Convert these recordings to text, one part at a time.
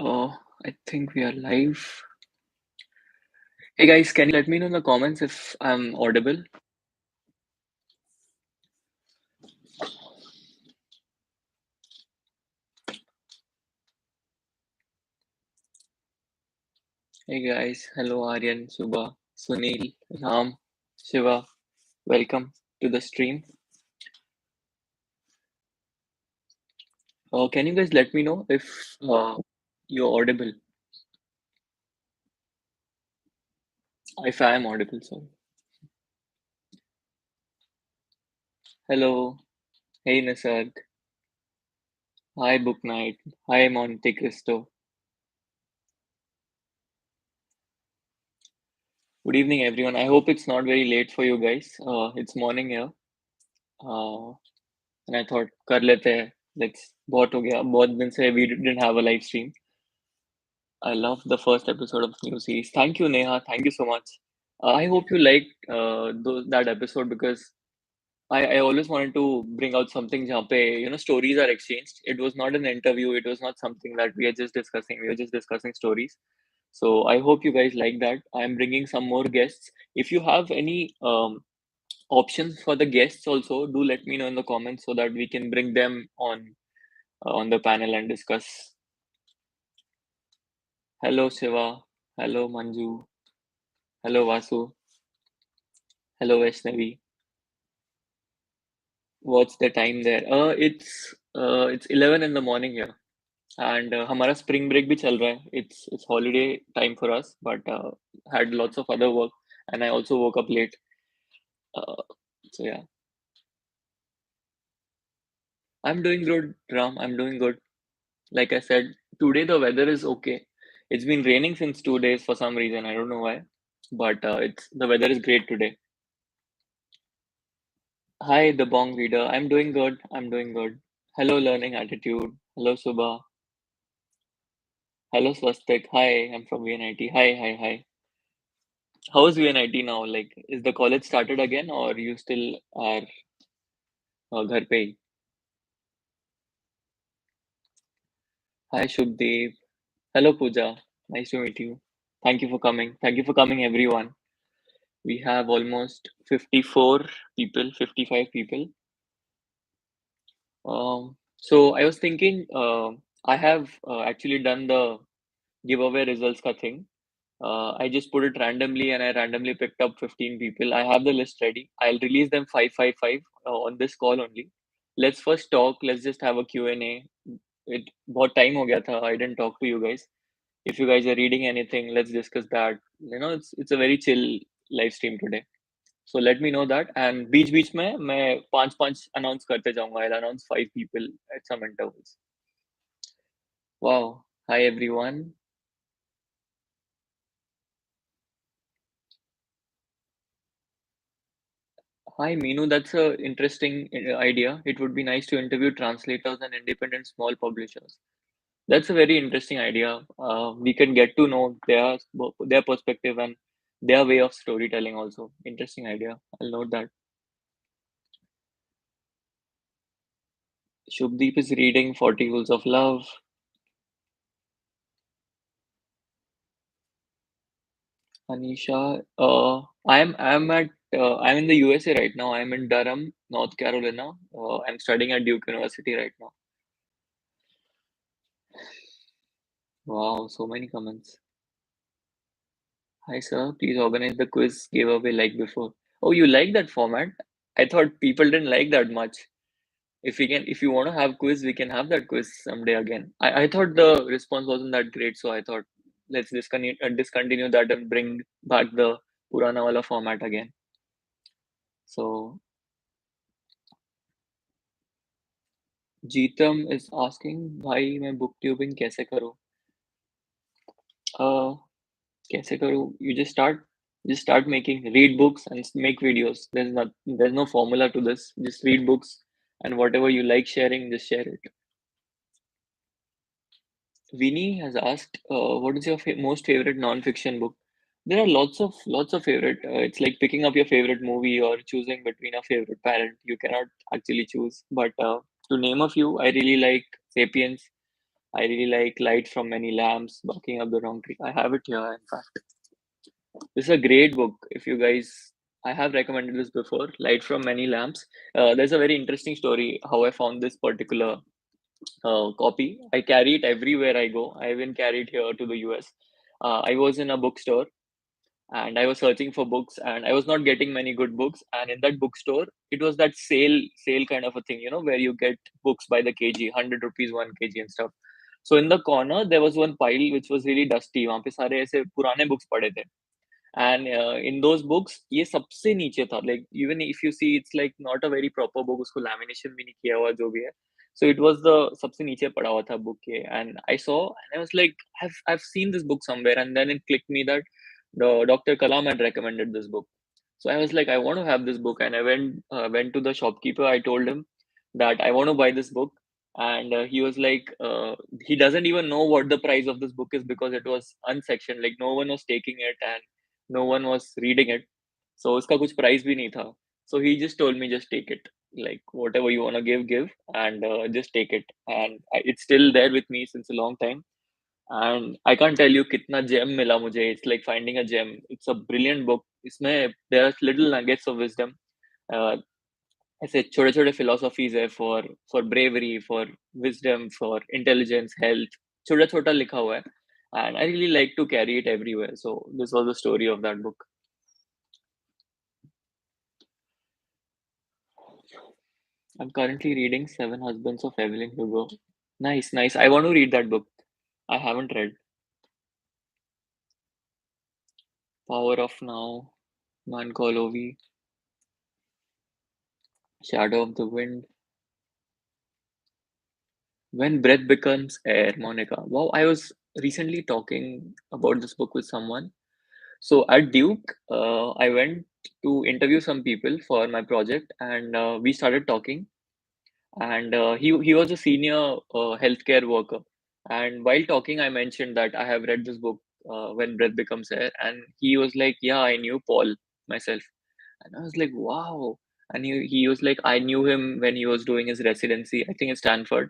I think we are live. Hey guys, can you let me know in the comments if I'm audible? Hey guys, hello Aryan, Subha, Sunil, Ram, Shiva. Welcome to the stream. Can you guys let me know if you're audible? If I am audible, sorry. Hello. Hey Nisarg. Hi Book Night. Hi Monte Cristo. Good evening everyone. I hope it's not very late for you guys. It's morning here. And I thought कर लेते हैं. Let's बहुत हो गया. बहुत दिन से we didn't have a live stream. I love the first episode of the new series. Thank you, Neha. Thank you so much. I hope you liked that episode because I always wanted to bring out something जहाँ पे stories are exchanged. It was not an interview. It was not something that we are just discussing. We were just discussing stories. So I hope you guys like that. I'm bringing some more guests. If you have any options for the guests also, do let me know in the comments so that we can bring them on the panel and discuss. Hello Shiva. Hello Manju. Hello Vasu. Hello Vaishnavi. What's the time there? It's 11 in the morning here, and हमारा spring break भी चल रहा है. It's holiday time for us, but had lots of other work, and I also woke up late. Uh, so yeah, I'm doing good, Ram. I'm doing good. Like I said, today the weather is okay. It's been raining since 2 days for some reason. I don't know why, but it's the weather is great today. Hi, the Bong reader. I'm doing good. I'm doing good. Hello, learning attitude. Hello, Subha. Hello, Swastik. Hi, I'm from VNIT. Hi, hi, hi. How's VNIT now? Like, is the college started again, or you still are घर पे ही? Hi, Shubdeep. Hello, Pooja. Nice to meet you. Thank you for coming. Thank you for coming, everyone. We have almost 54 people, 55 people. So I was thinking, I have actually done the giveaway results ka thing. I just put it randomly and I randomly picked up 15 people. I have the list ready. I'll release them 555 on this call only. Let's first talk. Let's just have a Q&A. It बहुत time हो गया था. I didn't talk to you guys. If you guys are reading anything, let's discuss that. It's a very chill live stream today. So let me know that. And बीच-बीच में मैं 5-5 announce करते जाऊँगा. I'll announce 5 people at some intervals. Wow. Hi everyone. Hi, Meenu. That's a interesting idea. It would be nice to interview translators and independent small publishers. That's a very interesting idea. We can get to know their perspective and their way of storytelling also. Interesting idea. I'll note that. Shubdeep is reading 40 Rules of Love. Anisha, I'm in the USA right now. I'm in Durham, North Carolina. I'm studying at Duke University right now. Wow, so many comments. Hi, sir. Please organize the quiz giveaway like before. Oh, you like that format? I thought people didn't like that much. If you want to have quiz, we can have that quiz someday again. I thought the response wasn't that great, so I thought let's discontinue that and bring back the Purana wala format again. So Jeetam is asking, भाई मैं book tubing कैसे करूँ? Uh, कैसे करूँ? Just start making, read books and make videos. There's no formula to this. Just read books and whatever you like sharing, just share it. Vinny has asked, what is your most favorite non-fiction book? There are lots of favorite. It's like picking up your favorite movie or choosing between a favorite parent. You cannot actually choose. But to name a few, I really like *Sapiens*. I really like Light from Many Lamps, Barking Up the Wrong Tree. I have it here, in fact. This is a great book. If you guys, I have recommended this before, Light from Many Lamps. There's a very interesting story how I found this particular copy. I carry it everywhere I go. I even carry it here to the US. I was in a bookstore and I was searching for books and I was not getting many good books. And in that bookstore, it was that sale kind of a thing, where you get books by the kg, 100 rupees 1 kg and stuff. So in the corner, there was one pile which was really dusty. वहाँ पे सारे ऐसे पुराने books पड़े थे. And in those books, ये सबसे नीचे था. Like even if you see, it's like not a very proper book. उसको lamination भी नहीं किया हुआ जो भी है. So it was the सबसे नीचे पड़ा हुआ था book के. And I saw and I was like, I've seen this book somewhere. And then it clicked me that the Dr. Kalam had recommended this book. So I was like, I want to have this book. And I went to the shopkeeper. I told him that I want to buy this book. And he was like, he doesn't even know what the price of this book is because it was unsectioned. Like no one was taking it. And no one was reading it. So उसका कुछ price भी नहीं था. So he just told me, just take it. Like whatever you wanna give, and just take it. And it's still there with me since a long time. And I can't tell you कितना gem मिला मुझे. It's like finding a gem. It's a brilliant book. इसमें there are little nuggets of wisdom. Uh, ऐसे छोटे छोटे philosophies है for bravery, for wisdom, for intelligence, health. छोटा छोटा लिखा हुआ है. And I really like to carry it everywhere. So this was the story of that book. I'm currently reading Seven Husbands of Evelyn Hugo. Nice, nice. I want to read that book. I haven't read. Power of Now, Man Call Ovi, Shadow of the Wind. When Breath Becomes Air, Monica. Wow, I was recently talking about this book with someone. So at Duke, I went to interview some people for my project, and we started talking. And he was a senior healthcare worker. And while talking, I mentioned that I have read this book, When Breath Becomes Air, and he was like, "Yeah, I knew Paul myself," and I was like, "Wow!" And he was like, "I knew him when he was doing his residency, I think at Stanford,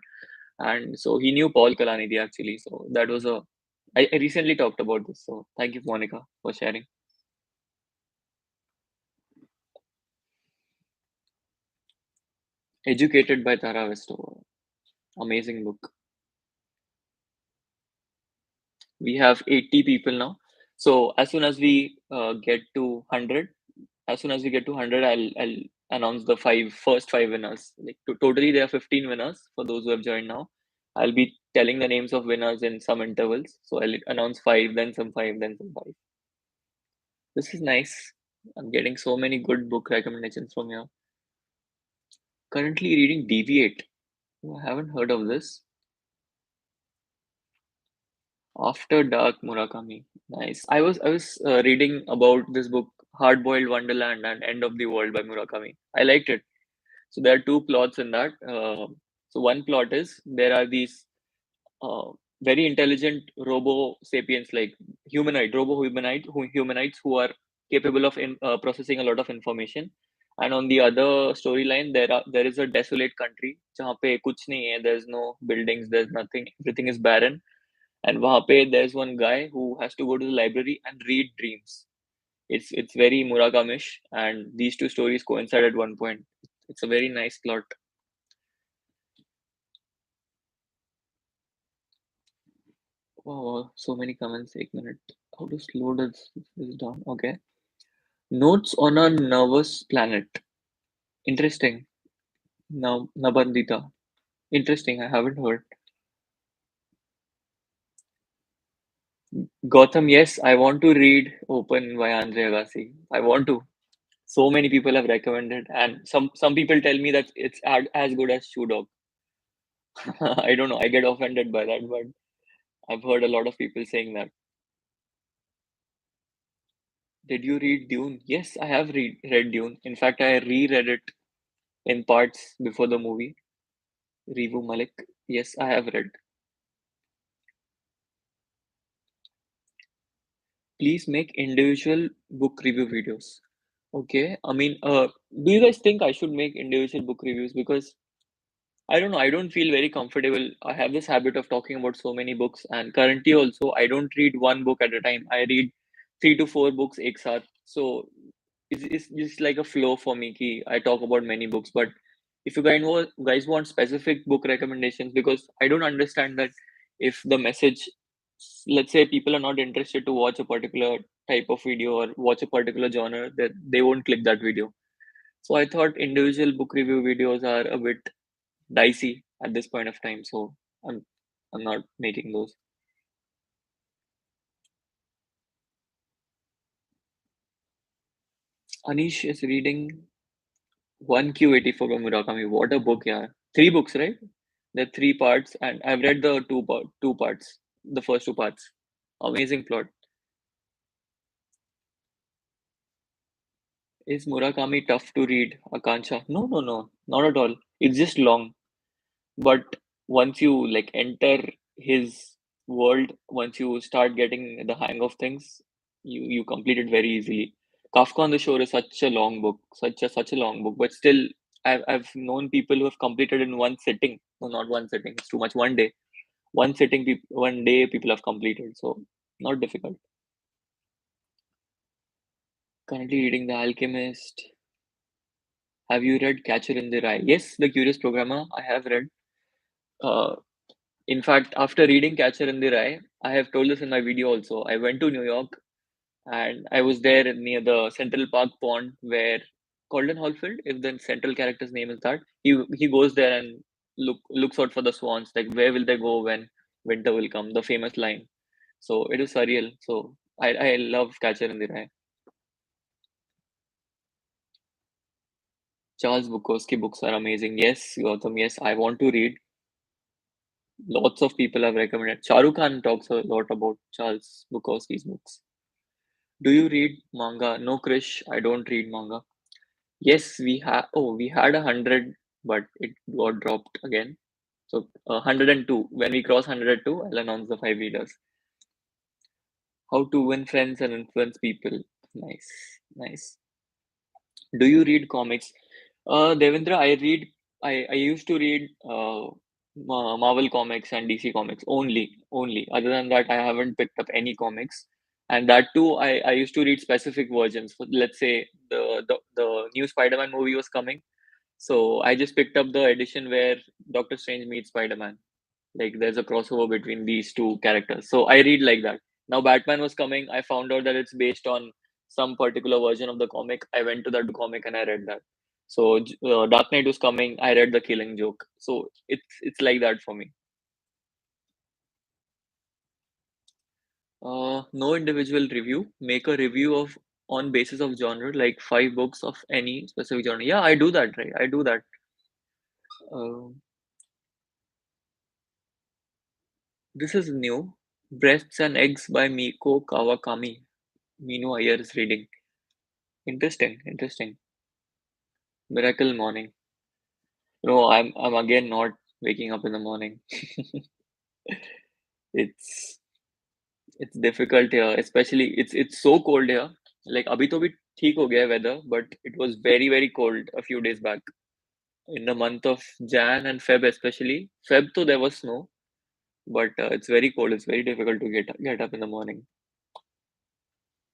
and so he knew Paul Kalanidhi actually." So that was a. I recently talked about this, so thank you, Monica, for sharing. Educated by Tara Westover, amazing book. We have 80 people now. So as soon as we get to 100, as soon as we get to 100, I'll announce the first five winners. Like totally, there are 15 winners for those who have joined now. I'll be telling the names of winners in some intervals. So I'll announce five, then some five, then some five. This is nice. I'm getting so many good book recommendations from you. Currently reading Deviate. Oh, I haven't heard of this. After Dark, Murakami. Nice. I was reading about this book, Hard Boiled Wonderland and End of the World by Murakami. I liked it. So there are two plots in that. So one plot is there are these uh, very intelligent robo sapiens, like humanoids who are capable of processing a lot of information. And on the other storyline, there is a desolate country जहाँ पे कुछ नहीं है. There's no buildings, there's nothing. Everything is barren. And वहाँ पे there's one guy who has to go to the library and read dreams. It's very Murakamish, and these two stories coincide at one point. It's a very nice plot. Oh, so many comments. 1 minute. How to slow this down? Okay. Notes on a nervous planet. Interesting. Now, Nabandita. Interesting. I haven't heard. Gotham. Yes, I want to read Open by Andre Agassi. I want to. So many people have recommended, and some people tell me that it's as good as Shoe Dog. I don't know. I get offended by that, but I've heard a lot of people saying that. Did you read Dune? Yes, I have read Dune. In fact, I reread it in parts before the movie. Revu Malik. Yes, I have read. Please make individual book review videos. Okay. I mean, do you guys think I should make individual book reviews? Because I don't know. I don't feel very comfortable. I have this habit of talking about so many books, and currently also I don't read one book at a time. I read 3 to 4 books ek saath. So it's just like a flow for me. Ki I talk about many books, but if you guys want specific book recommendations, because I don't understand that if the message, let's say people are not interested to watch a particular type of video or watch a particular genre, that they won't click that video. So I thought individual book review videos are a bit dicey at this point of time, so I'm I'm not making those. Anish is reading one Q84 by Murakami. What a book, yeah! 3 books, right? There are 3 parts, and I've read the two parts, the first 2 parts. Amazing plot. Is Murakami tough to read, Akansha? No, no, no, not at all. It's just long. But once you like enter his world, once you start getting the hang of things, you complete it very easily. Kafka on the Shore is such a long book, such a long book, but still, I've known people who have completed in one sitting. No, not one sitting. It's too much. One day, one sitting. One day, people have completed. So not difficult. Currently reading The Alchemist. Have you read Catcher in the Rye? Yes, The Curious Programmer. I have read. Uh, In fact, after reading Catcher in the Rye, I have told this in my video also. I went to New York and I was there near the Central Park pond where Colden Hallfield, if the central character's name is that, he goes there and looks out for the swans. Like where will they go when winter will come? The famous line. So it is surreal. So I love Catcher in the Rye. Charles Bukowski books are amazing. Yes, Gautam. Yes, I want to read. Lots of people have recommended. Shahrukh Khan talks a lot about Charles Bukowski's books. Do you read manga? No, Krish, I don't read manga. Yes, we had. Oh, we had 100, but it got dropped again. So 102. When we cross 102, I'll announce the 5 readers. How to win friends and influence people. Nice, nice. Do you read comics? Devendra, I used to read Marvel comics and DC comics only. Other than that, I haven't picked up any comics. And that too, I used to read specific versions. So let's say the new Spider-Man movie was coming. So I just picked up the edition where Doctor Strange meets Spider-Man. Like there's a crossover between these two characters. So I read like that. Now Batman was coming. I found out that it's based on some particular version of the comic. I went to that comic and I read that. So Dark Knight was coming. I read the Killing Joke. So it's like that for me. No individual review. Make a review of on basis of genre, like 5 books of any specific genre. Yeah, I do that. Right, I do that. Uh, this is new. Breasts and Eggs by Miko Kawakami. Minu Iyer is reading. Interesting, interesting. Miracle morning. No, I'm again not waking up in the morning. It's it's difficult here, especially it's so cold here. Like अभी तो भी ठीक हो गया है weather, but it was very cold a few days back. In the month of Jan and Feb especially. Feb though there was snow, but it's very cold. It's very difficult to get up in the morning.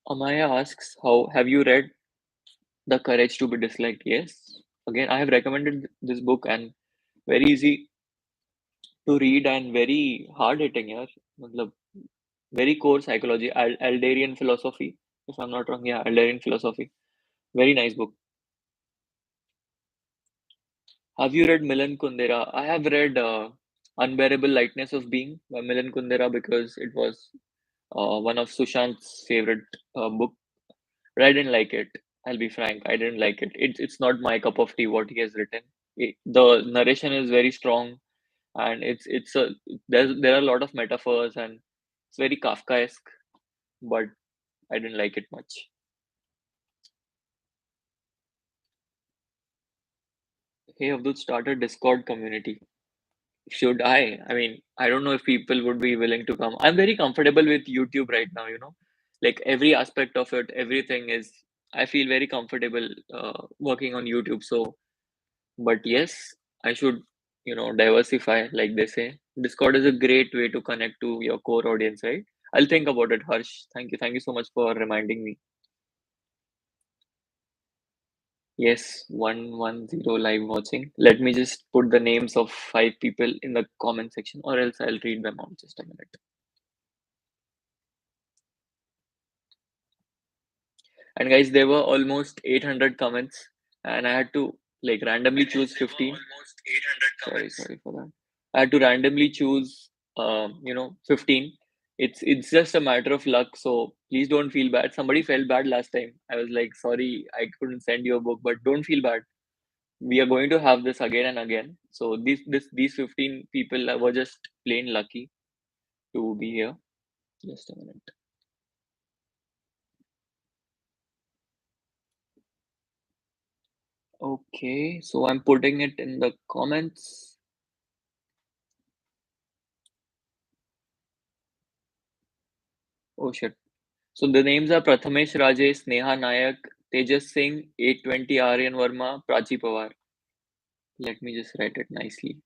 Amaya asks, "How have you read The Courage to Be Disliked?" Yes. Again, I have recommended this book and very easy to read and very hard hitting यार मतलब very core psychology Alderian philosophy if I'm not wrong, yeah, Alderian philosophy, very nice book. Have you read Milan Kundera? I have read Unbearable Lightness of Being by Milan Kundera because it was one of Sushant's favorite book, but I didn't like it. I'll be frank, I didn't like it. It's not my cup of tea what he has written. The narration is very strong and it's a there are a lot of metaphors and it's very Kafkaesque, but I didn't like it much. Hey Abdul, start a Discord community. Should I? I mean, I don't know if people would be willing to come. I'm very comfortable with YouTube right now, like every aspect of it, everything is, I feel very comfortable working on YouTube. So, but yes, I should. diversify, like they say. Discord is a great way to connect to your core audience, right? I'll think about it, Harsh. Thank you so much for reminding me. Yes, 110 live watching. Let me just put the names of 5 people in the comment section, or else I'll read them out. Just a minute. And guys, there were almost 800 comments, and I had to like randomly choose 15. Sorry for that. I had to randomly choose, 15. It's just a matter of luck, so please don't feel bad. Somebody felt bad last time. I was like, sorry, I couldn't send you a book, but don't feel bad. We are going to have this again and again. So these 15 people were just plain lucky to be here. Just a minute. Okay, so I'm putting it in the comments. Oh shit. So the names are Prathamesh Rajesh, Neha Nayak, Tejas Singh, 820 Aryan Verma, Prachi Pawar. Let me just write it nicely.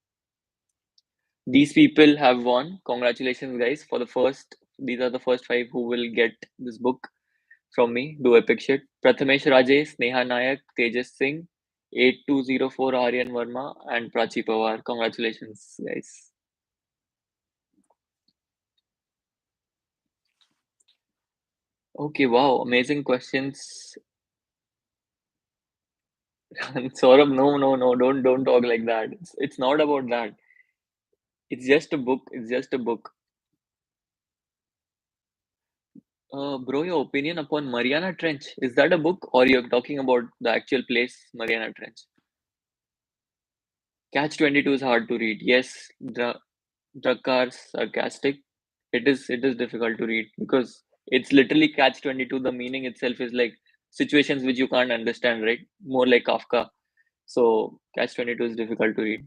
These people have won. Congratulations, guys, for the first. These are the first 5 who will get this book from me. Do epic shit. Prathamesh Rajesh, Neha Nayak, Tejas Singh, 8204 Aryan Verma, and Prachi Pawar. Congratulations, guys. Okay, wow, amazing questions. Saurabh, no, don't talk like that. It's not about that. It's just a book. It's just a book. Bro, your opinion upon Mariana Trench. Is that a book or you're talking about the actual place, Mariana Trench? Catch 22 is hard to read. Yes, the cars sarcastic. It is difficult to read because it's literally Catch 22. The meaning itself is like situations which you can't understand, right? More like Kafka. So Catch 22 is difficult to read.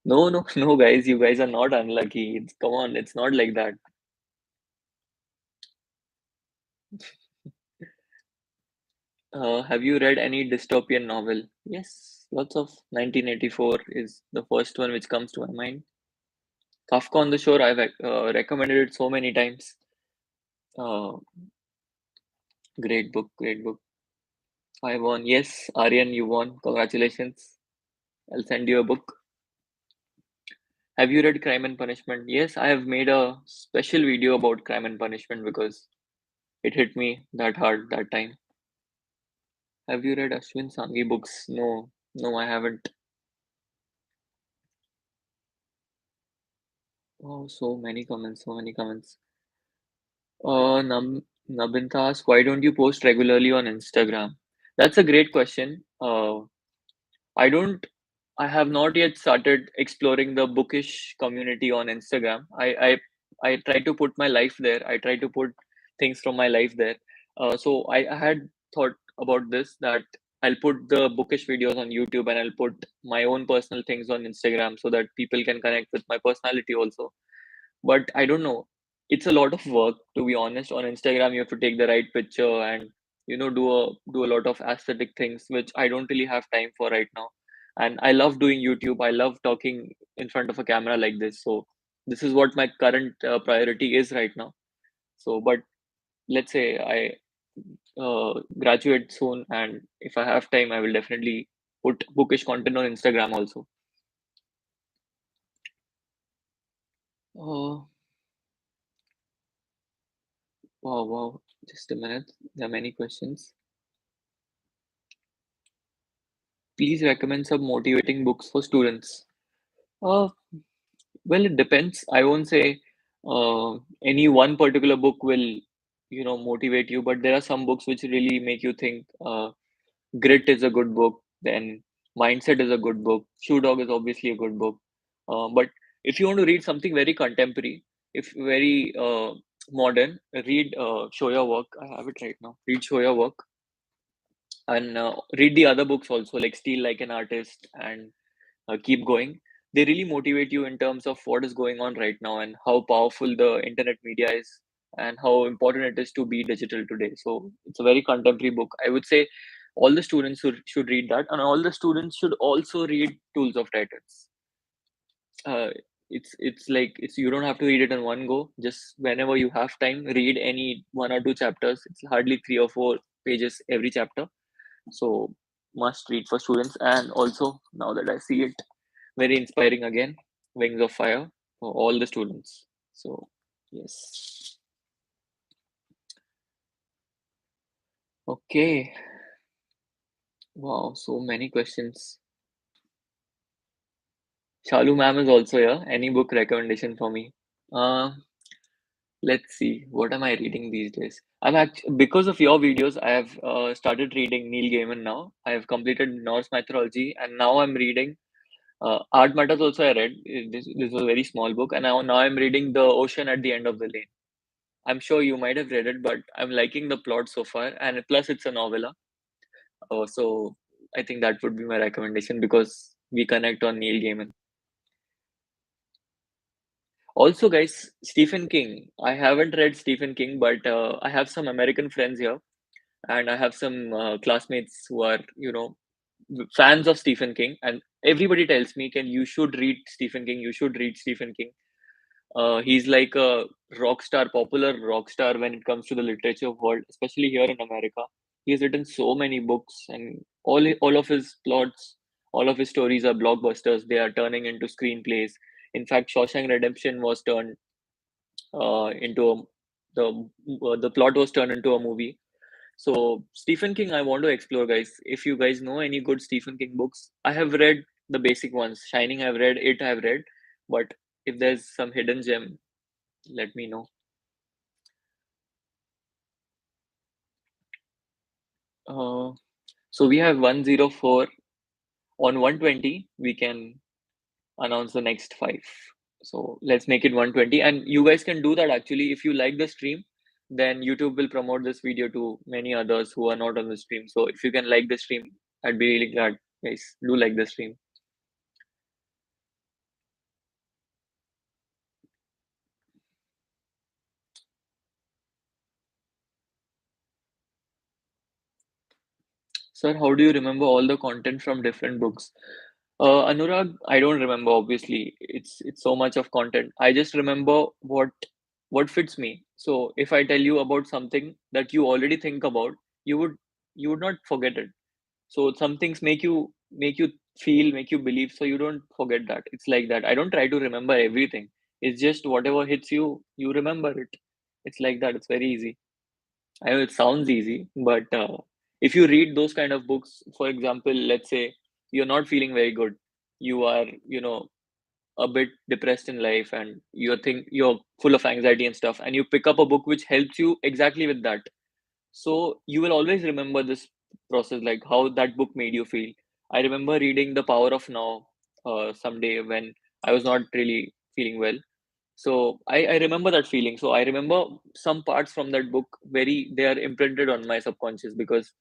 No, guys, you guys are not unlucky. Come on, it's not like that. Have you read any dystopian novel? Yes, lots of. 1984 is the first one which comes to my mind. Kafka on the Shore, I've recommended it so many times. Uh, Great book, great book. I won. Yes, Aryan, you won. Congratulations. I'll send you a book. Have you read Crime and Punishment? Yes, I have made a special video about Crime and Punishment because it hit me that hard that time. Have you read Ashwin Sanghi books? No, I haven't. Oh, so many comments, so many comments. Nabinta asks, why don't you post regularly on Instagram? That's a great question. I don't, I have not yet started exploring the bookish community on Instagram. I try to put my life there. I try to put things from my life there. So I had thought about this that I'll put the bookish videos on YouTube and I'll put my own personal things on Instagram so that people can connect with my personality also. But I don't know. It's a lot of work, to be honest. On Instagram, you have to take the right picture and do a lot of aesthetic things, which I don't really have time for right now. And I love doing YouTube. I love talking in front of a camera like this. So this is what my current priority is right now. So, but let's say I graduate soon, and if I have time, I will definitely put bookish content on Instagram also. Uh, wow. Just a minute. There are many questions. Please recommend some motivating books for students. Uh, well, it depends. I won't say any one particular book will, motivate you, but there are some books which really make you think. Grit is a good book. Then Mindset is a good book. Shoe Dog is obviously a good book. But if you want to read something very contemporary, if very modern, read Show Your Work. I have it right now. Read Show Your Work and read the other books also, like Steal Like an Artist and Keep Going. They really motivate you in terms of what is going on right now and how powerful the internet media is and how important it is to be digital today. So it's a very contemporary book. I would say All the students should read that, and all the students should also read Tools of Titans. uh, it's like it's you don't have to read it in one go. Just whenever you have time, read any 1 or 2 chapters. It's hardly 3 or 4 pages every chapter. So must read for students. And also, now that I see it, very inspiring again, Wings of Fire for all the students. So yes. Okay. Wow, so many questions. Shalu ma'am is also here. Any book recommendation for me? Uh, let's see. What am I reading these days? I'm actually, because of your videos, I have started reading Neil Gaiman now. I have completed Norse mythology, and now I'm reading Art Matters. Also, I read this was a very small book, and now I'm reading The Ocean at the End of the Lane. I'm sure you might have read it, but I'm liking the plot so far, and plus it's a novella. So I think that would be my recommendation because we connect on Neil Gaiman. Also, guys, Stephen King. I haven't read Stephen King, but I have some American friends here, and I have some classmates who are, fans of Stephen King, and everybody tells me, "Can you should read Stephen King? You should read Stephen King." He's like a rock star, popular rock star when it comes to the literature world, especially here in America. He has written so many books, and all of his plots, all of his stories are blockbusters. They are turning into screenplays. In fact, Shawshank Redemption was turned into the plot was turned into a movie. So Stephen King, I want to explore, guys. If you guys know any good Stephen King books, I have read the basic ones. Shining, I've read. It, I've read. But if there's some hidden gem, let me know. Uh, so we have 104. On 120, we can announce the next 5. So let's make it 120. And you guys can do that actually. If you like the stream, then YouTube will promote this video to many others who are not on the stream. So if you can like the stream, I'd be really glad. Guys, do like the stream. Sir, how do you remember all the content from different books? Anurag, I don't remember. Obviously, it's so much of content. I just remember what fits me. So if I tell you about something that you already think about, you would you would not forget it. So some things make you feel, make you believe, so you don't forget that. It's like that. I don't try to remember everything. It's just whatever hits you, you remember it. It's like that. It's very easy. I know it sounds easy, but if you read those kind of books, for example, let's say you're not feeling very good, you are, a bit depressed in life, and you're full of anxiety and stuff, and you pick up a book which helps you exactly with that. So you will always remember this process, like how that book made you feel. I remember reading The Power of Now someday when I was not really feeling well. So I remember that feeling. So I remember some parts from that book they are imprinted on my subconscious because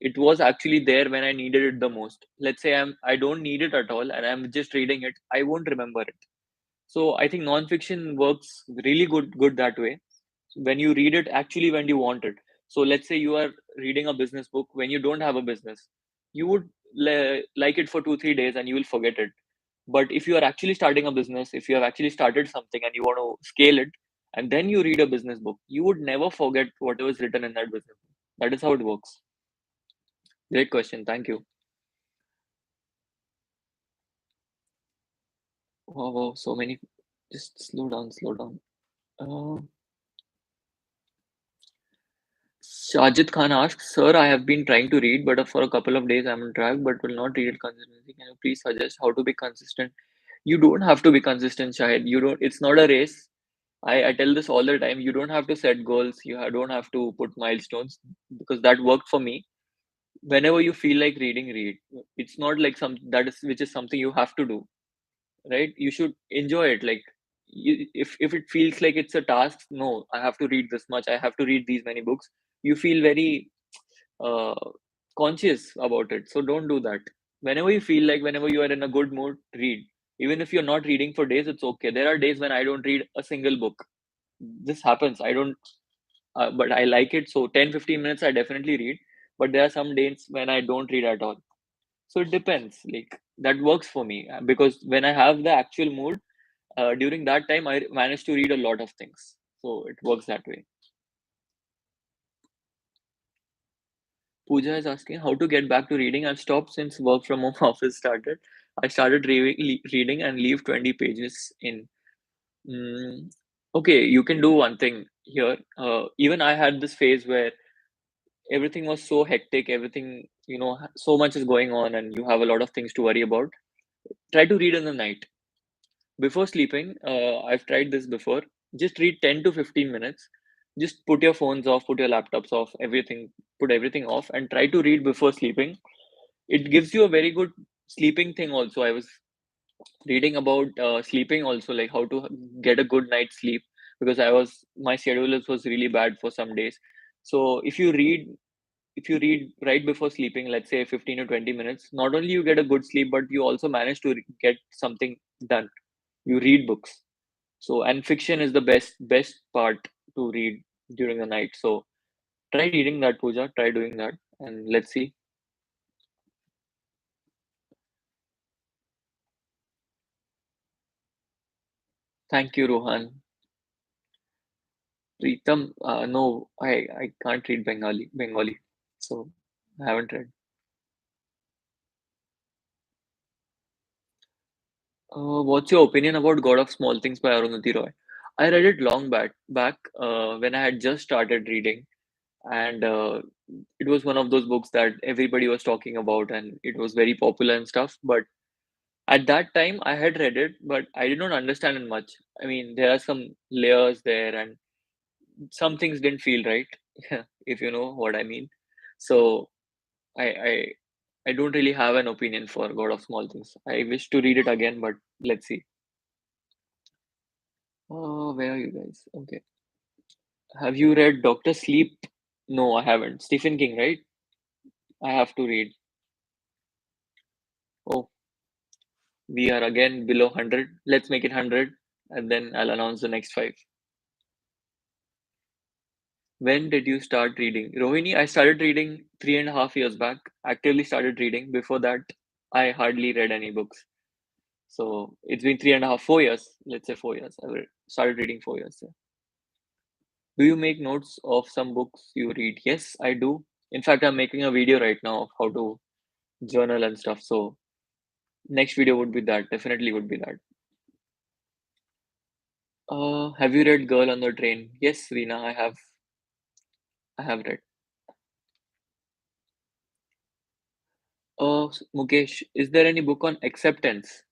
it was actually there when I needed it the most. Let's say I don't need it at all and I'm just reading it, I won't remember it. So I think nonfiction works really good that way. When you read it actually when you want it. So let's say you are reading a business book when you don't have a business. You would like it for 2 3 days and you will forget it. But if you are actually starting a business, if you have actually started something and you want to scale it, and then you read a business book, you would never forget whatever is written in that business book. That is how it works. Great question. Thank you. Wow, wow, so many. Just slow down, slow down. Uh, Shajid Khan asks, Sir, I have been trying to read, but for a couple of days I'm on track, but will not read it consistently. Can you please suggest how to be consistent? You don't have to be consistent, Shahid. You don't. It's not a race. I tell this all the time. You don't have to set goals. Don't have to put milestones because that worked for me. Whenever you feel like reading, read. It's not like some that is which is something you have to do, right? You should enjoy it. Like if it feels like it's a task, no, I have to read this much. I have to read these many books. You feel very uh, conscious about it. So don't do that. Whenever you feel like, whenever you are in a good mood, read. Even if you're not reading for days, it's okay. There are days when I don't read a single book. This happens. I don't, but I like it. So 10 15 minutes, I definitely read. but there are some days when I don't read at all. So it depends. Like that works for me because when I have the actual mood, during that time I manage to read a lot of things. So it works that way. Pooja is asking how to get back to reading. I've stopped since work from home office started. I started reading and leave 20 pages in. Mm, okay, you can do one thing here. Even I had this phase where everything was so hectic, everything, so much is going on, and you have a lot of things to worry about. Try to read in the night. Before sleeping, I've tried this before. Just read 10 to 15 minutes. Just put your phones off, put your laptops off, everything, put everything off, and try to read before sleeping. It gives you a very good sleeping thing also. I was reading about sleeping also, like how to get a good night's sleep, because my schedule was really bad for some days. So if you read right before sleeping, let's say 15 to 20 minutes, not only you get a good sleep, but you also manage to get something done. You read books. So, and fiction is the best part to read during the night. So try reading that, Pooja. Try doing that, and let's see. Thank you, Rohan. Pritam, no, I can't read Bengali, so I haven't read. What's your opinion about God of Small Things by Arundhati Roy? I read it long back when I had just started reading, and it was one of those books that everybody was talking about, and it was very popular and stuff. But at that time, I had read it, but I did not understand it much. I mean, there are some layers there, and some things didn't feel right, if you know what I mean. So I I I don't really have an opinion for God of Small Things. I wish to read it again, but let's see. Oh, where are you guys? Okay. Have you read Doctor Sleep? No, I haven't. Stephen King, right? I have to read. Oh, we are again below 100. Let's make it 100, and then I'll announce the next five. When did you start reading? Rohini, I started reading 3.5 years back. Actively started reading. Before that, I hardly read any books. So it's been 3.5, 4 years. Let's say 4 years. Started reading 4 years. Yeah. Do you make notes of some books you read? Yes, I do. In fact, I'm making a video right now of how to journal and stuff. So next video would be that. Definitely would be that. Have you read Girl on the Train? Yes, Reena, I have. I have read. Mukesh, is there any book on acceptance?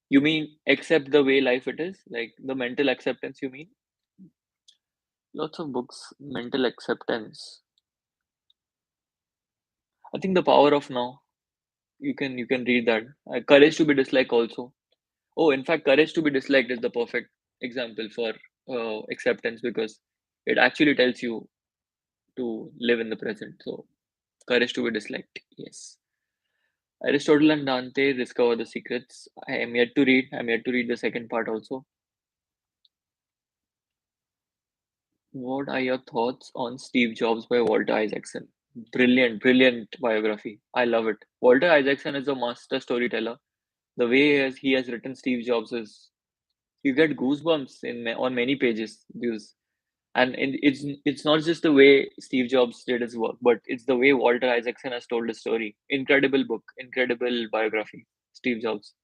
You mean accept the way life it is? Like the mental acceptance, you mean? Lots of books, mental acceptance. I think The Power of Now. You can read that. Courage to be disliked also. Oh, in fact, Courage to be disliked is the perfect example for acceptance because it actually tells you to live in the present. So, Courage to be disliked. Yes. Aristotle and Dante discover the secrets. I am yet to read. I'm yet to read the second part also. What are your thoughts on Steve Jobs by Walter Isaacson? Brilliant, brilliant biography. I love it. Walter Isaacson is a master storyteller. The way he has written Steve Jobs is you get goosebumps on many pages. And it's not just the way Steve Jobs did his work, but it's the way Walter Isaacson has told his story. Incredible book, incredible biography. Steve Jobs.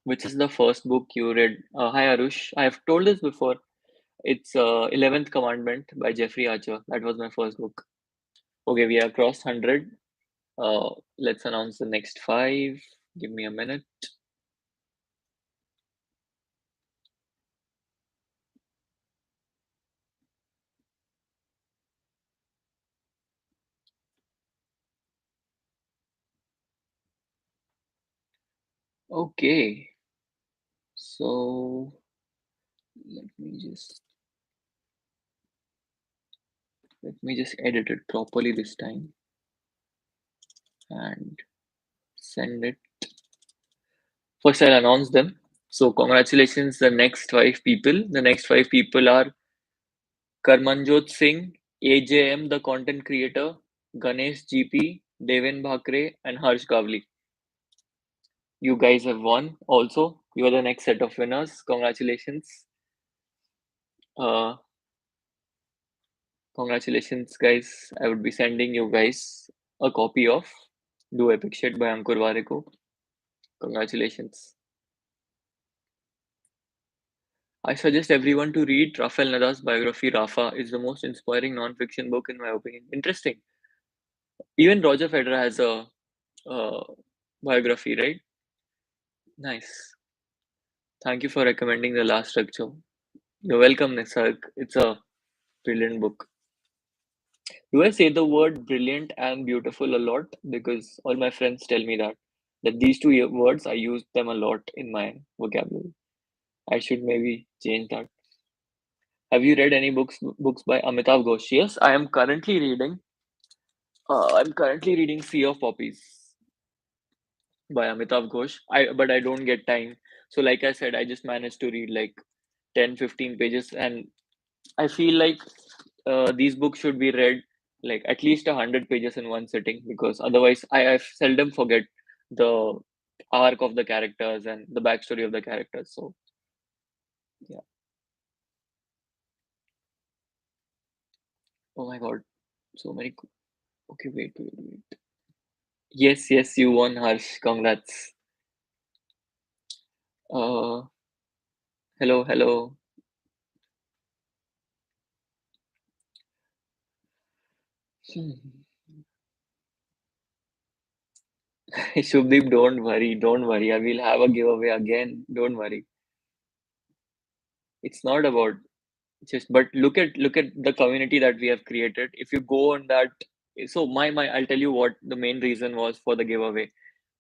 Which is the first book you read? Hi Arush, I have told this before. It's 11th Commandment by Jeffrey Archer. That was my first book. Okay, we have crossed 100. Let's announce the next five. Give me a minute. Okay, so let me just edit it properly this time and send it. First, I'll announce them. So, congratulations, the next five people. The next five people are Karmanjot Singh, AJM, the content creator, Ganesh GP, Devin Bhakre, and Harsh Gavli. You guys have won also. You are the next set of winners. Congratulations. Uh, Congratulations, guys. I would be sending you guys a copy of Do Epic Shit by Ankur Wareko. Congratulations. I suggest everyone to read Rafael Nada's biography. Rafa is the most inspiring non-fiction book in my opinion. Interesting. Even Roger Federer has a biography, right? Nice. Thank you for recommending The Last Structure. You're welcome, Nisarg. It's a brilliant book. Do I say the word brilliant and beautiful a lot? Because all my friends tell me that these two words I use them a lot in my vocabulary. I should maybe change that. Have you read any books by Amitav Ghosh? Yes, I am currently reading. I'm currently reading Sea of Poppies by Amitav Ghosh. But I don't get time. So like I said, I just managed to read like 10-15 pages, and I feel like these books should be read like at least 100 pages in one sitting, because otherwise I seldom forget the arc of the characters and the backstory of the characters. So yeah. Oh my god, so many. Okay, wait. Yes, yes, you won, Harsh. Congrats. Uh, hello. Hmm. Shubdeep, don't worry. I will have a giveaway again. Don't worry. It's not about just, but look at the community that we have created. If you go on that, so my I'll tell you what the main reason was for the giveaway.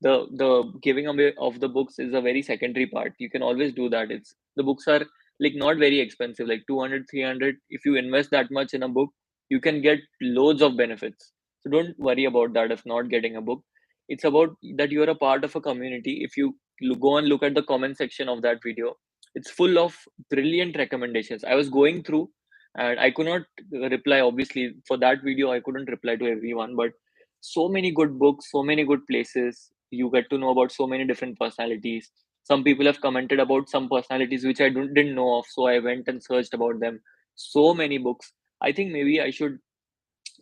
The giving away of the books is a very secondary part. You can always do that. It's the books are like not very expensive, like 200, 300. If you invest that much in a book, you can get loads of benefits. So don't worry about that if not getting a book. It's about that you are a part of a community. If you go and look at the comment section of that video, it's full of brilliant recommendations. I was going through and I could not reply. Obviously, for that video, I couldn't reply to everyone, but so many good books, so many good places. You get to know about so many different personalities. Some people have commented about some personalities which I didn't know of, so I went and searched about them. So many books. I think maybe I should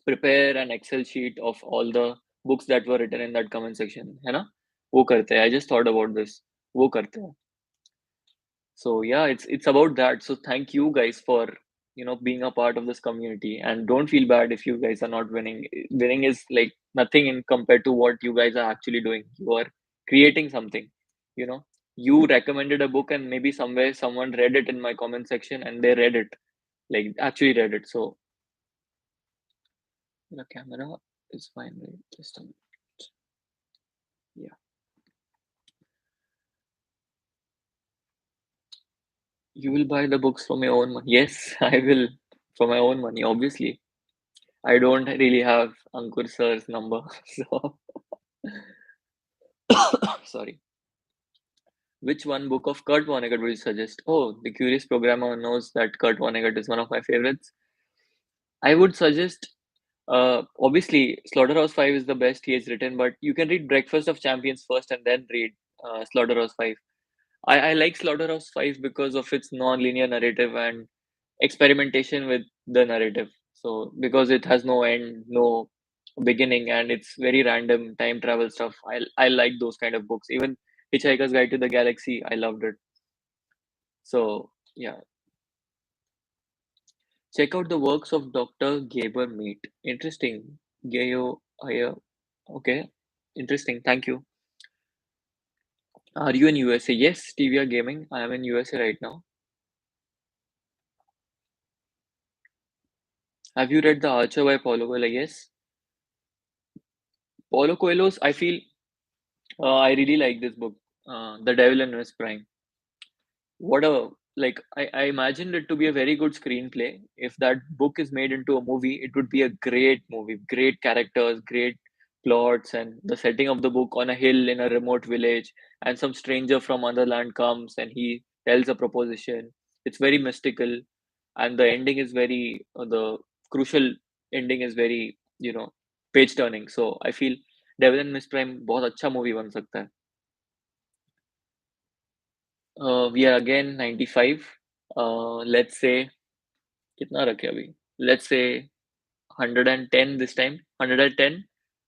prepare an Excel sheet of all the books that were written in that comment section. है ना? वो करते हैं. I just thought about this. वो करते हैं. So yeah, it's about that. So thank you guys for being a part of this community, and don't feel bad if you guys are not winning. Winning is like nothing in compared to what you guys are actually doing. You are creating something. You know, you recommended a book, and maybe somewhere someone read it in my comment section, and they read it, like actually read it. So the camera is fine, right? Just a minute. Yeah. You will buy the books from your own money. Yes, I will, for my own money, obviously. I don't really have Ankur sir's number, so sorry. Which one book of Kurt Vonnegut would you suggest? Oh, the curious programmer knows that Kurt Vonnegut is one of my favorites. I would suggest, obviously, Slaughterhouse 5 is the best he has written, but you can read Breakfast of Champions first and then read Slaughterhouse 5. I like Slaughterhouse 5 because of its non-linear narrative and experimentation with the narrative. So because it has no end, no beginning, and it's very random time travel stuff. I like those kind of books. Even Hitchhiker's Guide to the Galaxy, I loved it. So yeah, check out the works of Dr. Gaber Meat. Interesting. Gayo Aya. Okay. Interesting. Thank you. Are you in USA? Yes, TVR Gaming. I am in USA right now. Have you read The Archer by Paulo Coelho? Yes. Paulo Coelho's, I feel, I really like this book, The Devil in West Prime. What a like I imagined it to be a very good screenplay. If that book is made into a movie, it would be a great movie. Great characters, great plots, and the setting of the book on a hill in a remote village, and some stranger from other land comes and he tells a proposition. It's very mystical, and the ending is very the crucial ending is very, page turning. So I feel Devil and Miss Prime बहुत अच्छा movie बन सकता है. We are again 95. Let's say कितना रखे अभी? Let's say 110 this time. 110.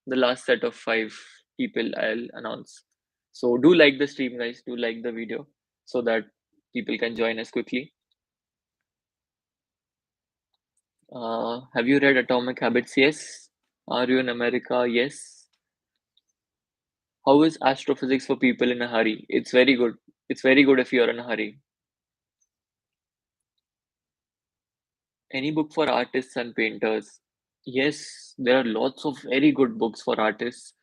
The last set of 5 people I'll announce. So do like the stream, guys. Do like the video so that people can join us quickly. Have you read Atomic Habits? Yes. Are you in America? Yes. How is astrophysics for people in a hurry? It's very good. It's very good if you're in a hurry. Any book for artists and painters? Yes, there are lots of very good books for artists.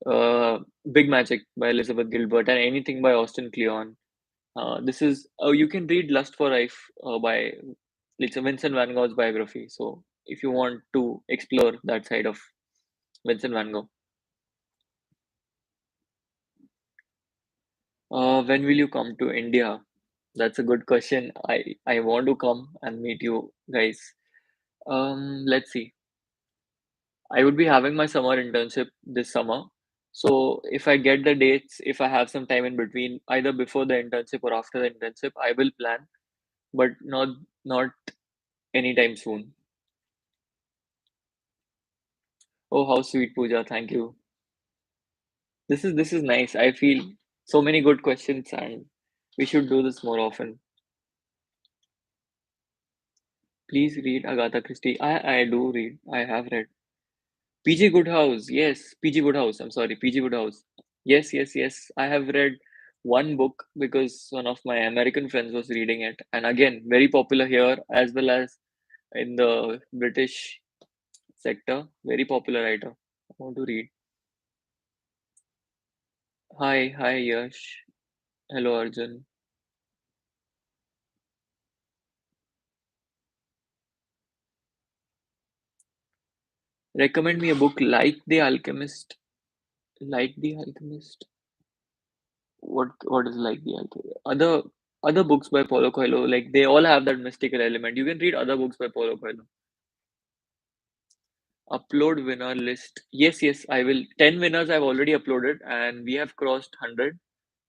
Uh, Big Magic by Elizabeth Gilbert and anything by Austin Kleon. This is You can read Lust for Life by it's a Vincent Van Gogh's biography. So if you want to explore that side of Vincent Van Gogh, when will you come to India? That's a good question. I want to come and meet you guys. Let's see. I would be having my summer internship this summer. So if I get the dates, if I have some time in between, either before the internship or after the internship, I will plan, but not anytime soon. Oh, how sweet, Pooja. Thank you. This is nice. I feel so many good questions, and we should do this more often. Please read Agatha Christie. I do read. I have read. PG Woodhouse. Yes, PG Woodhouse. I'm sorry, PG Woodhouse. Yes, yes, yes. I have read one book because one of my American friends was reading it, and again, very popular here as well as in the British sector. Very popular writer. I want to read. Hi, hi, Yash. Hello, Arjun. Recommend me a book like The Alchemist. Like The Alchemist. What is like The Alchemist? Other books by Paulo Coelho, like they all have that mystical element. You can read other books by Paulo Coelho. Upload winner list. Yes, yes, I will. 10 winners I've already uploaded and we have crossed 100.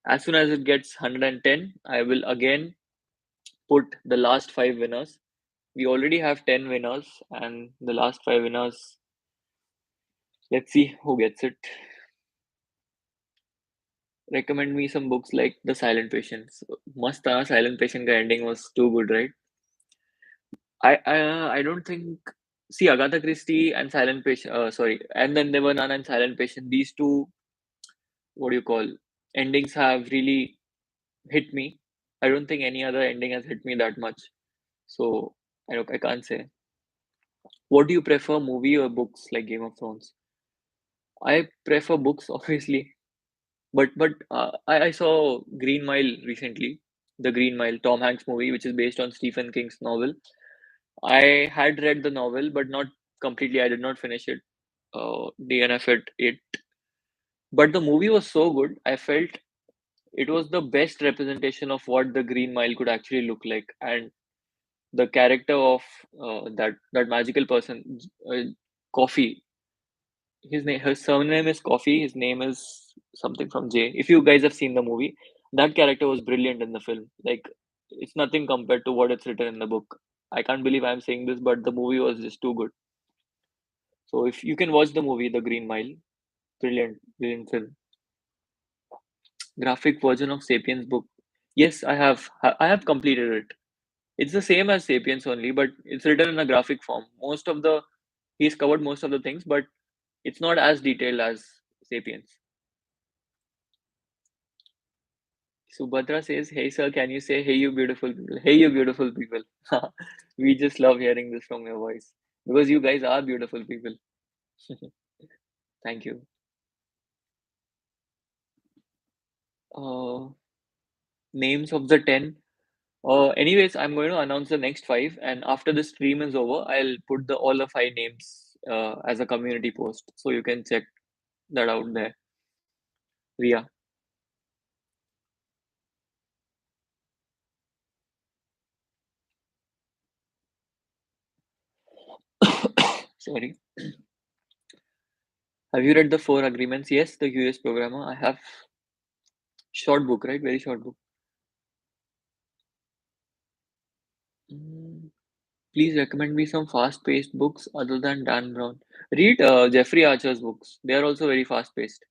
As soon as it gets 110, I will again put the last 5 winners. We already have 10 winners and the last 5 winners. Let's see who gets it. Recommend me some books like The Silent Patients. Mast tha, Silent Patient ka ending was too good, right? I don't think. See, Agatha Christie and Silent Patient. Sorry, and then there were None and Silent Patient. These two, what do you call, endings have really hit me. I don't think any other ending has hit me that much. So I can't say. What do you prefer, movie or books like Game of Thrones? I prefer books, obviously, but I saw Green Mile recently. The Green Mile, Tom Hanks movie, which is based on Stephen King's novel. I had read the novel, but not completely. I did not finish it. DNF it. But the movie was so good. I felt it was the best representation of what the Green Mile could actually look like, and the character of that magical person, Coffee. His surname is Coffee. His name is something from J. If you guys have seen the movie, that character was brilliant in the film. Like it's nothing compared to what it's written in the book. I can't believe I'm saying this, but the movie was just too good. So if you can watch the movie, The Green Mile, brilliant, brilliant film. Graphic version of Sapiens book. Yes, I have. I have completed it. It's the same as Sapiens only, but it's written in a graphic form. He's covered most of the things, but it's not as detailed as Sapiens. Subhadra says, "Hey sir, can you say hey you beautiful people? Hey you beautiful people." We just love hearing this from your voice because you guys are beautiful people. Thank you. Uh, Names of the 10. Anyways, I'm going to announce the next 5, and after the stream is over, I'll put the all the 5 names as a community post, so you can check that out there. Ria. Sorry. Have you read The Four Agreements? Yes, the US programmer. I have. Short book, right? Very short book. Mm, Please recommend me some fast-paced books other than Dan Brown. Read Jeffrey Archer's books. They are also very fast-paced.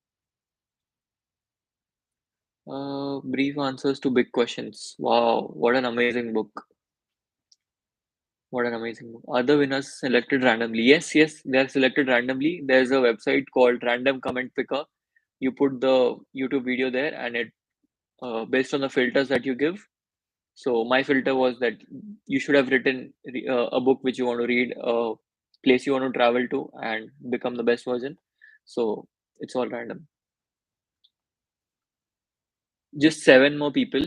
Brief answers to big questions. Wow, what an amazing book. What an amazing book. Are the winners selected randomly? Yes, yes, they are selected randomly. There's a website called Random Comment Picker. You put the YouTube video there, and it based on the filters that you give. So my filter was that you should have written a book which you want to read, a place you want to travel to, and become the best version. So it's all random. Just seven more people.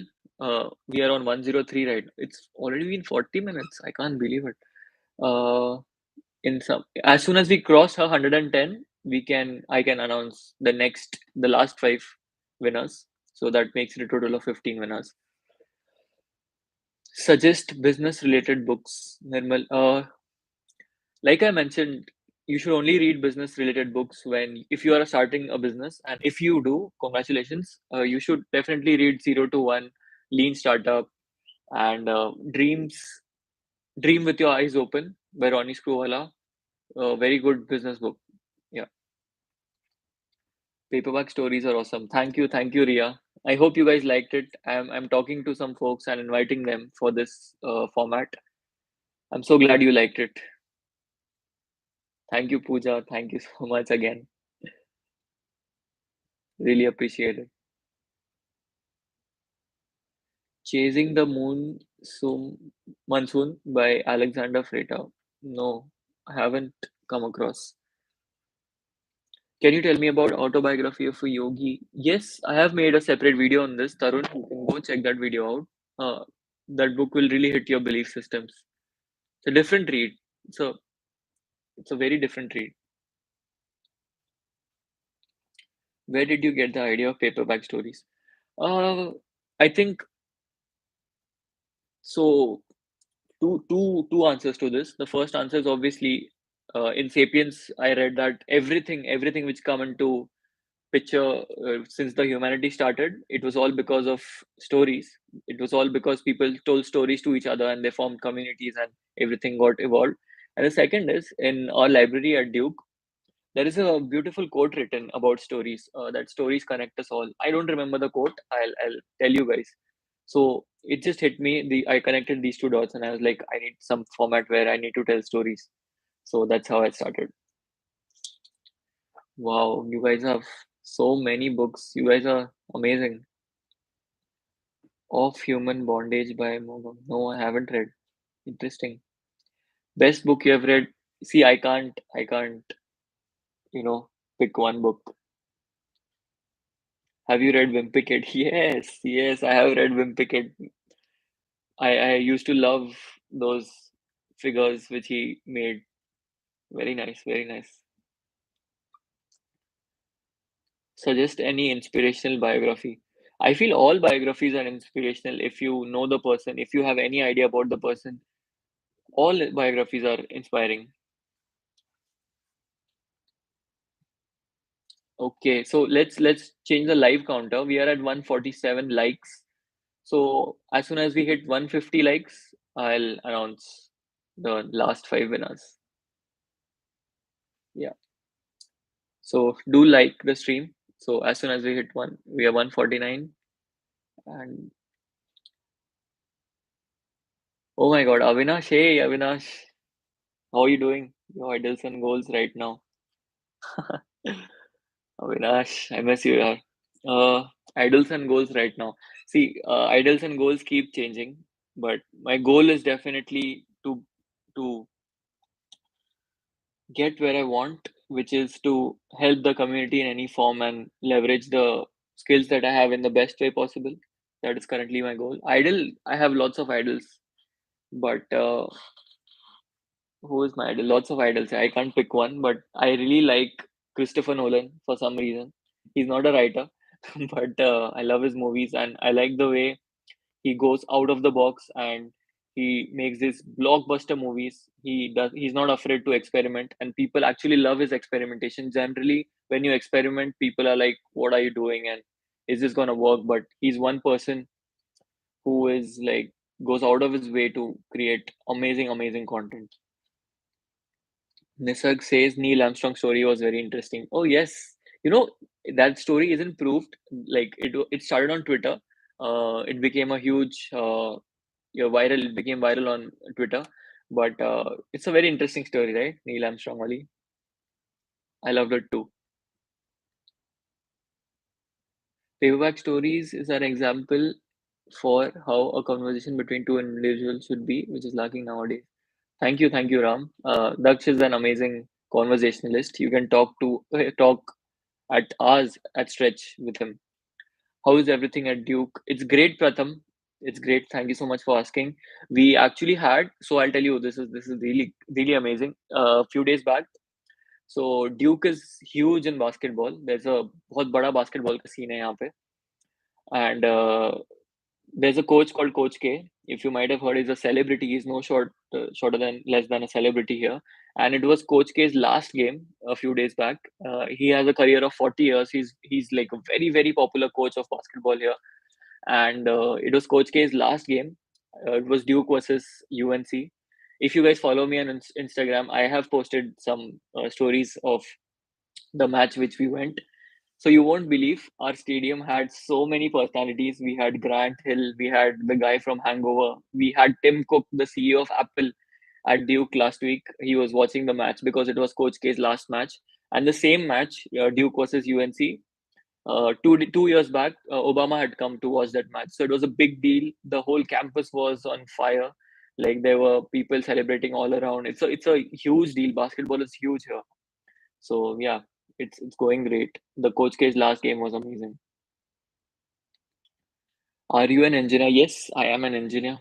We are on 103 right. It's already been 40 minutes. I can't believe it. Uh, in some as soon as we cross 110, I can announce the last five winners. So that makes it a total of 15 winners. Suggest business related books, Nirmal. Like I mentioned, you should only read business related books when if you are starting a business, and if you do, congratulations. You should definitely read Zero to One, Lean Startup, and Dream with Your Eyes Open by Ronnie Screwvala. Very good business book. Yeah, paperback stories are awesome. Thank you, Ria. I hope you guys liked it. I'm talking to some folks and inviting them for this format. I'm so glad you liked it. Thank you, Pooja. Thank you so much again. Really appreciate it. Chasing the Monsoon by Alexander Freta. No, I haven't come across. Can you tell me about autobiography of a yogi? Yes, I have made a separate video on this. Tarun, you can go check that video out. That book will really hit your belief systems. It's a different read. So it's a very different read. Where did you get the idea of paperback stories? Uh, I think so. Two answers to this. The first answer is obviously in *Sapiens*. I read that everything which come into picture since the humanity started, it was all because of stories. It was all because people told stories to each other and they formed communities and everything got evolved. And the second is in our library at Duke, there is a beautiful quote written about stories, that stories connect us all. I don't remember the quote. I'll tell you guys. So it just hit me. I connected these two dots and I was like, I need some format where I need to tell stories. So that's how I started. Wow, you guys have so many books. You guys are amazing. Of Human Bondage by Morgan. No, I haven't read. Interesting. Best book you have read? See, I can't, you know, pick one book. Have you read Wimpy? Yes, yes, I have read Wimpy. I used to love those figures which he made. Very nice, very nice. Suggest any inspirational biography. I feel all biographies are inspirational if you know the person, if you have any idea about the person. All biographies are inspiring. Okay, so let's change the live counter. We are at 147 likes. So as soon as we hit 150 likes, I'll announce the last five winners. Yeah. So do like the stream. So as soon as we hit one, we are 149. And oh my God, Avinash, hey Avinash, how are you doing? Your idols and goals right now. Avinash, I miss you, yaar. Idols and goals right now. See, idols and goals keep changing, but my goal is definitely to get where I want, which is to help the community in any form and leverage the skills that I have in the best way possible. That is currently my goal. I have lots of idols, but who is my idol? Lots of idols. I can't pick one, but I really like Christopher Nolan for some reason. He's not a writer, but I love his movies and I like the way he goes out of the box and He makes these blockbuster movies. He's not afraid to experiment, and people actually love his experimentation. Generally, when you experiment, people are like, "What are you doing?" and "Is this gonna work?" But he's one person who is like goes out of his way to create amazing, amazing content. Nisarg says Neil Armstrong story was very interesting. Oh yes, you know that story isn't proved. Like it started on Twitter. It became a huge, viral. It became viral on Twitter. But it's a very interesting story, right? Neil Armstrong, Ali. I loved it too. Paperback stories is an example for how a conversation between two individuals should be, which is lacking nowadays. Thank you, Ram. Daksh is an amazing conversationalist. You can talk at hours at stretch with him. How is everything at Duke? It's great, Pratham. It's great. Thank you so much for asking. We actually had, so I'll tell you, this is really really amazing. A few days back, so Duke is huge in basketball. There's a बहुत बड़ा basketball का scene है यहाँ पे, and there's a coach called Coach K. If you might have heard, he's a celebrity. He's no shorter than less than a celebrity here. And it was Coach K's last game a few days back. He has a career of 40 years. He's like a very very popular coach of basketball here. And it was Coach K's last game. It was Duke versus UNC. If you guys follow me on Instagram, I have posted some stories of the match which we went. So you won't believe our stadium had so many personalities. We had Grant Hill, we had the guy from Hangover, we had Tim Cook, the CEO of Apple, at Duke last week. He was watching the match because it was Coach K's last match. And the same match, Duke versus UNC, 2 years back, Obama had come to watch that match. So it was a big deal. The whole campus was on fire. Like there were people celebrating all around. It's a huge deal. Basketball is huge here. So yeah, it's going great. The Coach K's last game was amazing. Are you an engineer? Yes, I am an engineer.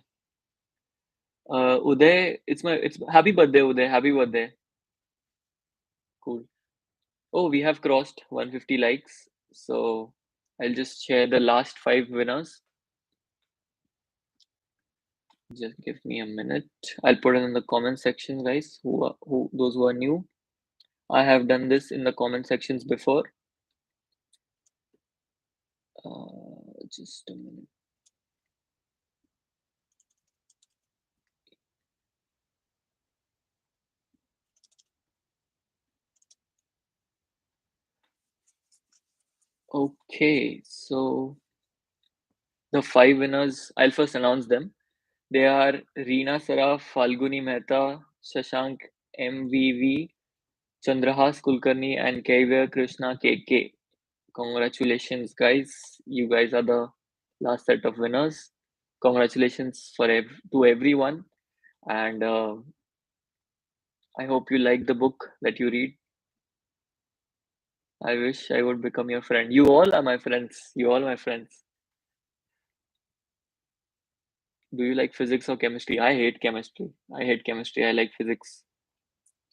Uday, it's happy birthday, Uday. Happy birthday. Cool. Oh, we have crossed 150 likes. So I'll just share the last five winners. Just give me a minute. I'll put it in the comment section, guys. Who those who are new. I have done this in the comment sections before. Just a minute. Okay, so the five winners, I'll first announce them. They are Reena Saraf, Falguni Mehta, Shashank MVV, Chandrahas Kulkarni, and Kavya Krishna KK. Congratulations, guys. You guys are the last set of winners. Congratulations to everyone. And I hope you like the book that you read. I wish I would become your friend. You all are my friends. You all my friends. Do you like physics or chemistry? I hate chemistry. I hate chemistry. I like physics.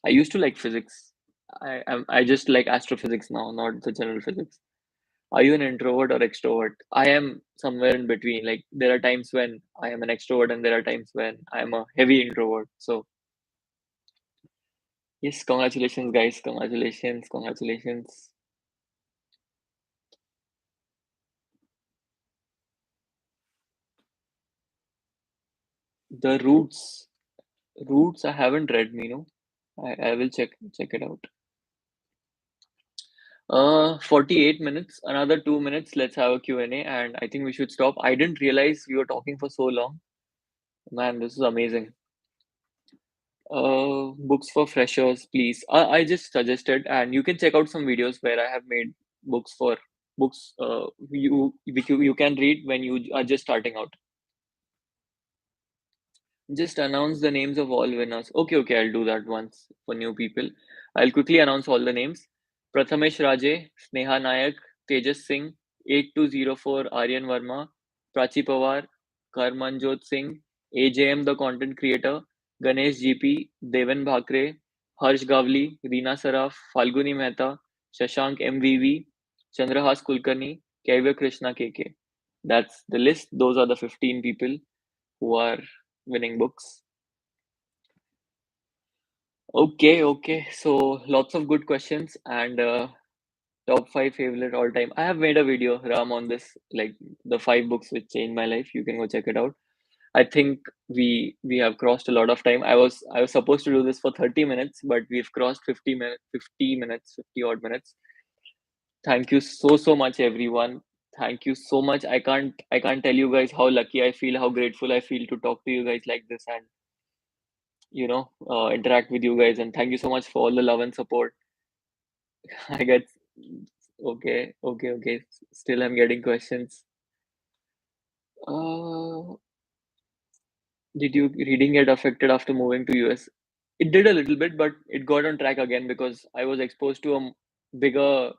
I used to like physics. I just like astrophysics now, not the general physics. Are you an introvert or extrovert? I am somewhere in between. Like there are times when I am an extrovert and there are times when I am a heavy introvert. So yes, congratulations guys. Congratulations. Congratulations. The roots I haven't read, Mino. I will check it out. 48 minutes, another 2 minutes. Let's have a Q&A, and I think we should stop. I didn't realize we were talking for so long. Man, this is amazing. Books for freshers, please. I just suggested, and you can check out some videos where I have made books for books you can read when you are just starting out. Just announce the names of all winners. Okay, I'll do that once for new people. I'll quickly announce all the names. Prathamesh Raje, Sneha Nayak, Tejas Singh, 8204 Aryan Verma, Prachi Pawar, Karmanjot Singh, AJM the content creator, Ganesh GP, Devan Bhakre, Harsh Gavli, Reena Saraf, Falguni Mehta, Shashank MVV, Chandrahas Kulkarni, Kavya Krishna KK. That's the list. Those are the 15 people who are winning books. Okay. So lots of good questions and top 5 favorite all time. I have made a video, Ram, on this, like the 5 books which changed my life. You can go check it out. I think we have crossed a lot of time. I was supposed to do this for 30 minutes, but we've crossed 50 minutes, 50 odd minutes. Thank you so much, everyone. Thank you so much. I can't tell you guys how lucky I feel, how grateful I feel to talk to you guys like this and interact with you guys. And thank you so much for all the love and support. I get okay. Still, I'm getting questions. Uh, did you reading get affected after moving to US? It did a little bit, but it got on track again because I was exposed to a bigger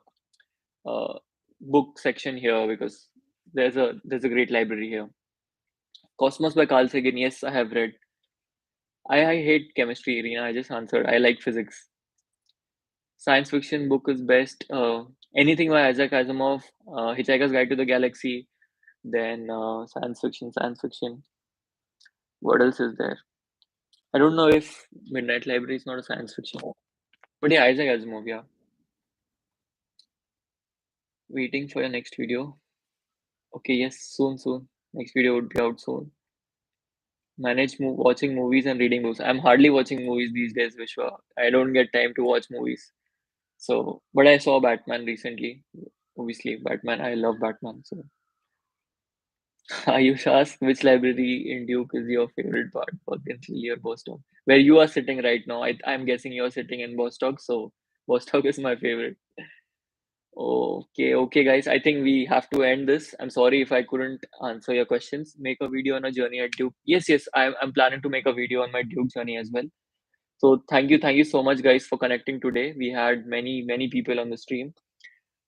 uh, book section here because there's a great library here. Cosmos by Carl Sagan. Yes, I have read. I hate chemistry, Irina. I just answered. I like physics. Science fiction book is best. Anything by Isaac Asimov, Hitchhiker's Guide to the Galaxy. Then science fiction. What else is there? I don't know if Midnight Library is not a science fiction, but yeah, Isaac Asimov. Yeah. Waiting for your next video. Okay, yes, soon. Next video would be out soon. Manage watching movies and reading books. I'm hardly watching movies these days, Vishwa. I don't get time to watch movies. So, but I saw Batman recently. Obviously, Batman. I love Batman. So, Ayush asked which library in Duke is your favorite part, Berkeley or Boston? Where you are sitting right now. I'm guessing you're sitting in Bostock. So, Bostock is my favorite. Okay, guys. I think we have to end this. I'm sorry if I couldn't answer your questions. Make a video on a journey at Duke. Yes. I'm planning to make a video on my Duke journey as well. So thank you so much, guys, for connecting today. We had many people on the stream.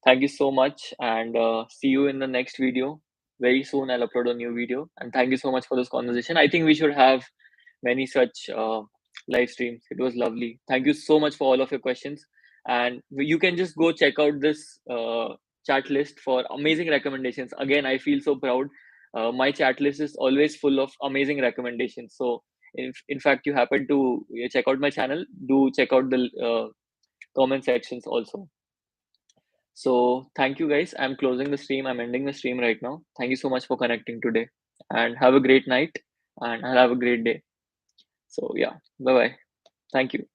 Thank you so much, and see you in the next video. Very soon, I'll upload a new video. And thank you so much for this conversation. I think we should have many such live streams. It was lovely. Thank you so much for all of your questions. And you can just go check out this chat list for amazing recommendations. Again, I feel so proud. My chat list is always full of amazing recommendations. So, in fact, you happen to check out my channel, do check out the comment sections also. So thank you guys. I'm closing the stream. I'm ending the stream right now. Thank you so much for connecting today and have a great night and I'll have a great day. So yeah, bye bye. Thank you.